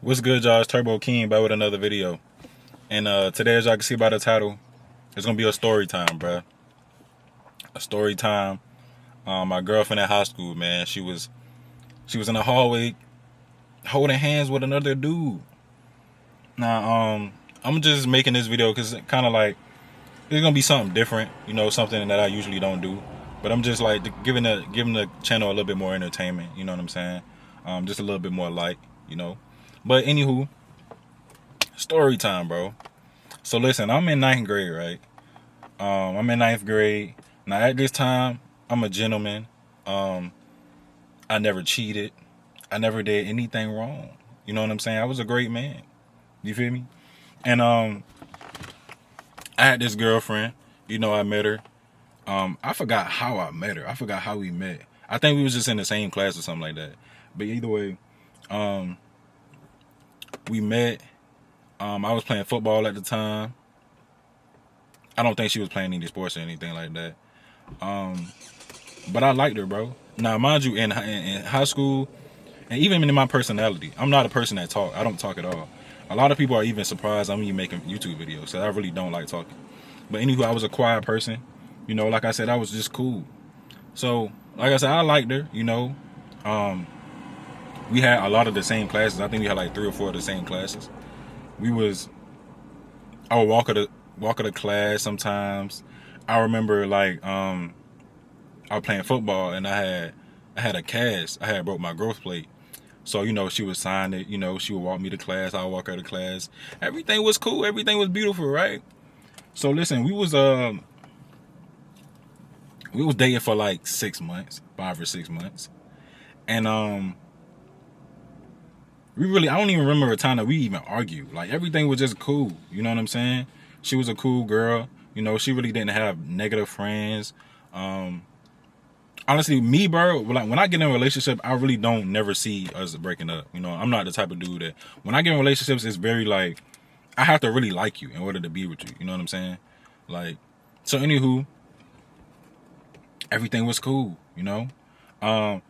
What's good, y'all? It's Turbo King back with another video. And today, as y'all can see by the title, it's gonna be a story time, bruh. A story time. My girlfriend at high school, man, she was in the hallway holding hands with another dude. Now, I'm just making this video because it's kind of like it's gonna be something different, something that I usually don't do. But I'm just like giving the channel a little bit more entertainment. You know what I'm saying? Just a little bit more light, you know. But anywho, story time, bro. So listen, I'm in ninth grade, right? I'm in ninth grade. Now at this time, I'm a gentleman. I never cheated. I never did anything wrong. You know what I'm saying? I was a great man. You feel me? And I had this girlfriend. I met her. I forgot how I met her. I forgot how we met. I think we was just in the same class or something like that. But either way, we met. I was playing football at the time. I don't think she was playing any sports or anything like that. But I liked her, bro. Now, mind you, in high school, and even in my personality, I'm not a person that talk. I don't talk at all. A lot of people are even surprised I'm even making YouTube videos, so I really don't like talking. But anywho, I was a quiet person. Like I said, I was just cool. So, like I said, I liked her. We had a lot of the same classes. I think we had like 3 or 4 of the same classes. I would walk her to class sometimes. I remember like I was playing football and I had a cast. I had broke my growth plate. So, she would sign it, she would walk me to class, I would walk her to class. Everything was cool, everything was beautiful, right? So listen, we was dating for like 6 months, 5 or 6 months. And I don't even remember a time that we even argued. Like everything was just cool, you know what I'm saying? She was a cool girl, she really didn't have negative friends. Honestly, me, bro, like when I get in a relationship, I really don't never see us breaking up. I'm not the type of dude that when I get in relationships, it's very like I have to really like you in order to be with you. You know what I'm saying? Like, so anywho, everything was cool. Now I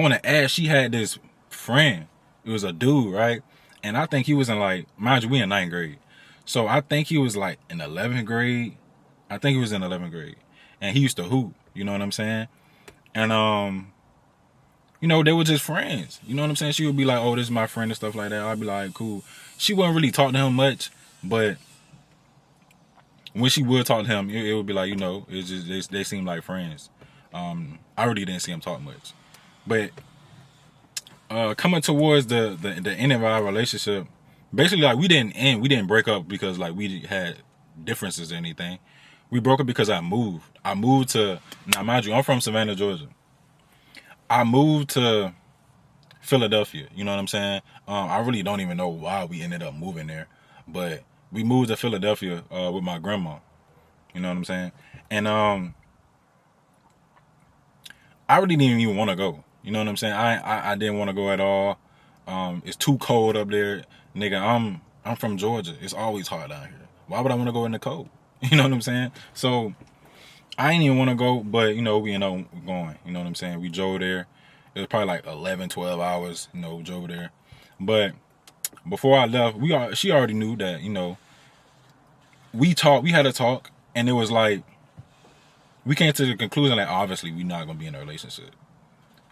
want to add, she had this friend. It was a dude, right? And I think he was in like, mind you, we in ninth grade, so I think he was like in 11th grade. I think he was in 11th grade, and he used to hoop. You know what I'm saying? And they were just friends. You know what I'm saying? She would be like, "Oh, this is my friend," and stuff like that. I'd be like, "Cool." She wouldn't really talk to him much, but when she would talk to him, it would be like, it's just they seem like friends. I really didn't see him talk much, but coming towards the end of our relationship, basically like we didn't break up because like we had differences or anything. We broke up because I moved. I moved to, now mind you, I'm from Savannah, Georgia. I moved to Philadelphia. You know what I'm saying? I really don't even know why we ended up moving there, but we moved to Philadelphia with my grandma. You know what I'm saying? And I really didn't even want to go. You know what I'm saying? I didn't want to go at all. It's too cold up there, nigga. I'm from Georgia. It's always hot down here. Why would I want to go in the cold? You know what I'm saying? So I didn't even want to go, but we ended up going. You know what I'm saying? We drove there. It was probably like 11, 12 hours. We drove there. But before I left, she already knew that. We talked. We had a talk, and it was like we came to the conclusion that obviously we're not gonna be in a relationship.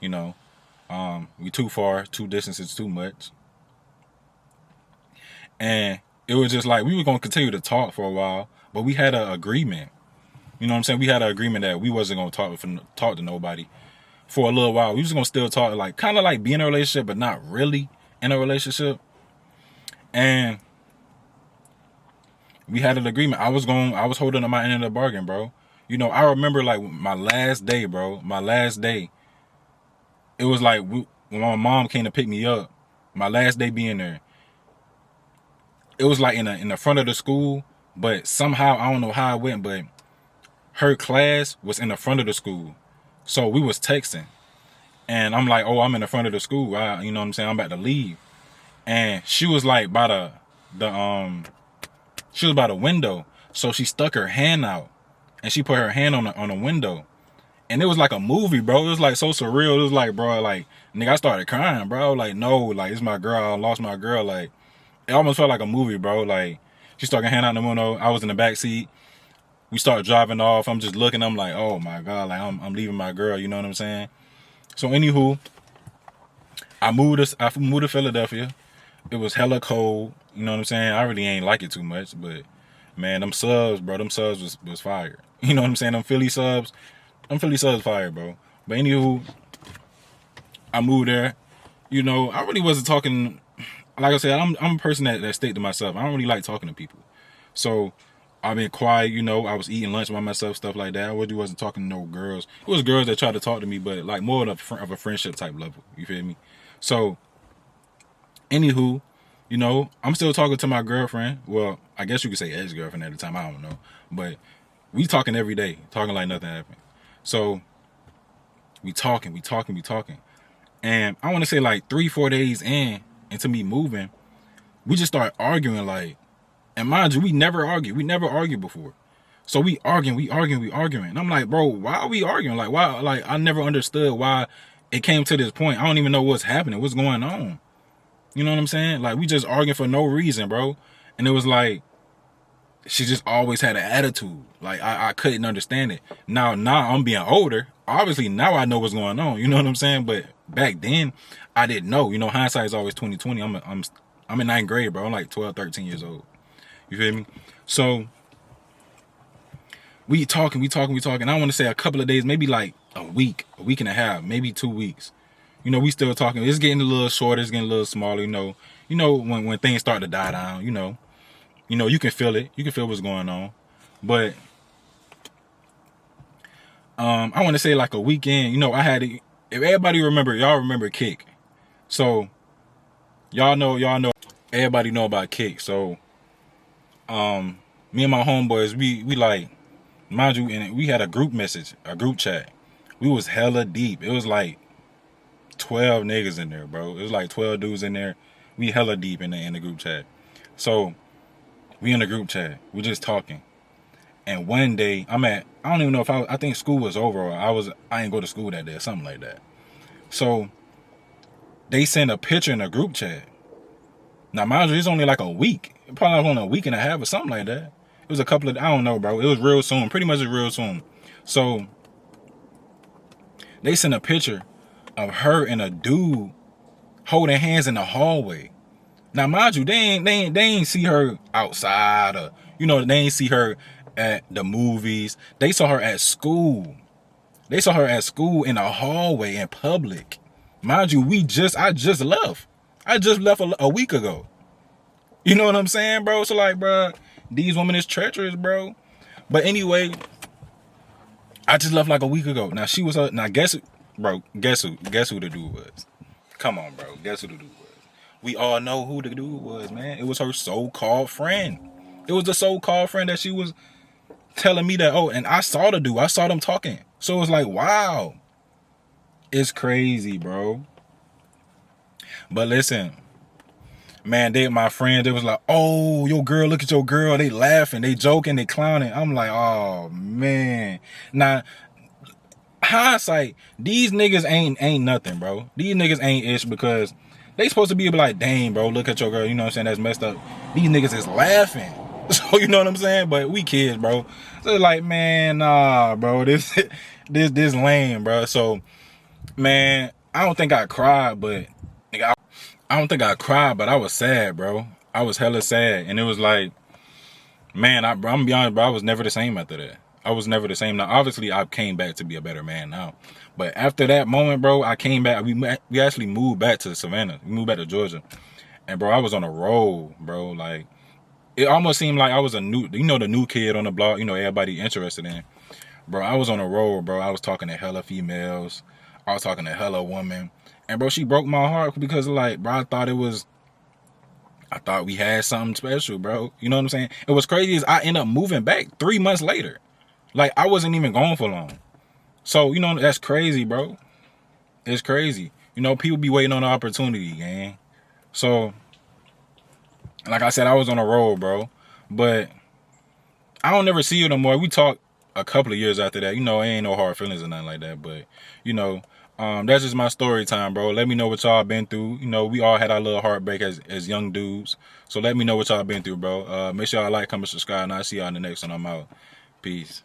We too far, two distances, too much, and it was just like we were gonna continue to talk for a while, but we had an agreement. You know what I'm saying? We had an agreement that we wasn't gonna talk to nobody for a little while. We was gonna still talk, like kind of like be in a relationship, but not really in a relationship. And we had an agreement. I was holding on my end of the bargain, bro. I remember like my last day, bro. My last day. It was like when my mom came to pick me up. My last day being there. It was like in the front of the school, but somehow I don't know how it went, but her class was in the front of the school. So we was texting. And I'm like, "Oh, I'm in the front of the school. You know what I'm saying? I'm about to leave." And she was like by she was by the window. So she stuck her hand out and she put her hand on the window. And it was like a movie, bro. It was like so surreal. It was like, bro, like Nigga, I started crying, bro. Like, no, like, it's my girl. I lost my girl. Like, it almost felt like a movie, bro. Like, she started handing out the mono. I was in the back seat. We started driving off. I'm just looking. I'm like, oh my God, like, I'm leaving my girl. You know what I'm saying? So, anywho, I moved to Philadelphia. It was hella cold. You know what I'm saying? I really ain't like it too much, but man, them subs, bro, them subs was fire. You know what I'm saying? Them Philly subs fire, bro. But anywho, I moved there. You know, I really wasn't talking. Like I said, I'm a person that stayed to myself. I don't really like talking to people. So I've been quiet, you know. I was eating lunch by myself, stuff like that. I really wasn't talking to no girls. It was girls that tried to talk to me, but like more of a friendship type level. You feel me? So, anywho, you know, I'm still talking to my girlfriend. Well, I guess you could say ex-girlfriend at the time. I don't know. But we talking every day, talking like nothing happened. So we talking. And I want to say like 3-4 days into me moving, we just start arguing like, and mind you, we never argued before. So we arguing. And I'm like, bro, why are we arguing? Like, why? Like, I never understood why it came to this point. I don't even know what's happening. What's going on? You know what I'm saying? Like, we just arguing for no reason, bro. And it was like, she just always had an attitude. Like, I couldn't understand it. Now I'm being older. Obviously, now I know what's going on. You know what I'm saying? But back then, I didn't know. You know, hindsight is always 20/20. I'm in 9th grade, bro. I'm like 12, 13 years old. You feel me? So we talking. I want to say a couple of days, maybe like a week and a half, maybe 2 weeks. You know, we still talking. It's getting a little shorter. It's getting a little smaller. You know when things start to die down. You know, you can feel it. You can feel what's going on. But I want to say like a weekend. You know, I had it. If everybody y'all remember Kick. So y'all know. Everybody know about Kick. So me and my homeboys, we like, mind you, and we had a group chat. We was hella deep. It was like 12 niggas in there, bro. It was like 12 dudes in there. We hella deep in the group chat. So we in the group chat. We just talking. And one day I don't even know if I think school was over or I didn't go to school that day or something like that. So they sent a picture in a group chat. Now mind you, it's only like a week. Probably only a week and a half or something like that. It was a couple of, I don't know, bro. It was real soon. Pretty much real soon. So they sent a picture of her and a dude holding hands in the hallway. Now, mind you, they ain't see her outside or, you know, they ain't see her at the movies. They saw her at school. They saw her at school in a hallway in public. Mind you, I just left. I just left a week ago. You know what I'm saying, bro? So like, bro, these women is treacherous, bro. But anyway, I just left like a week ago. Now she was guess who the dude was? Come on, bro. Guess who the dude was? We all know who the dude was, man. It was her so-called friend. It was the so-called friend that she was telling me that, and I saw the dude. I saw them talking. So it was like, wow. It's crazy, bro. But listen, man, my friends, they was like, oh, your girl, look at your girl. They laughing, they joking, they clowning. I'm like, oh, man. Now, hindsight, these niggas ain't nothing, bro. These niggas ain't ish because they supposed to be like, dang, bro, look at your girl. You know what I'm saying? That's messed up. These niggas is laughing. So, you know what I'm saying? But we kids, bro. So, like, man, nah, bro. This lame, bro. So, man, I don't think I cried, but I was sad, bro. I was hella sad. And it was like, man, I'm gonna be honest, bro, I was never the same after that. I was never the same. Now, obviously, I came back to be a better man now. But after that moment, bro, I came back. We actually moved back to Savannah. We moved back to Georgia. And, bro, I was on a roll, bro. Like, it almost seemed like I was the new kid on the block, everybody interested in. Bro, I was on a roll, bro. I was talking to hella females. I was talking to hella women. And, bro, she broke my heart because, like, bro, I thought we had something special, bro. You know what I'm saying? It was crazy is I ended up moving back 3 months later. Like, I wasn't even gone for long. So, that's crazy, bro. It's crazy. People be waiting on the opportunity, gang. So, like I said, I was on a roll, bro. But I don't never see you no more. We talked a couple of years after that. It ain't no hard feelings or nothing like that. But, That's just my story time, bro. Let me know what y'all been through. You know, we all had our little heartbreak as young dudes. So let me know what y'all been through, bro. Make sure y'all like, comment, subscribe, and I'll see y'all in the next one. I'm out. Peace.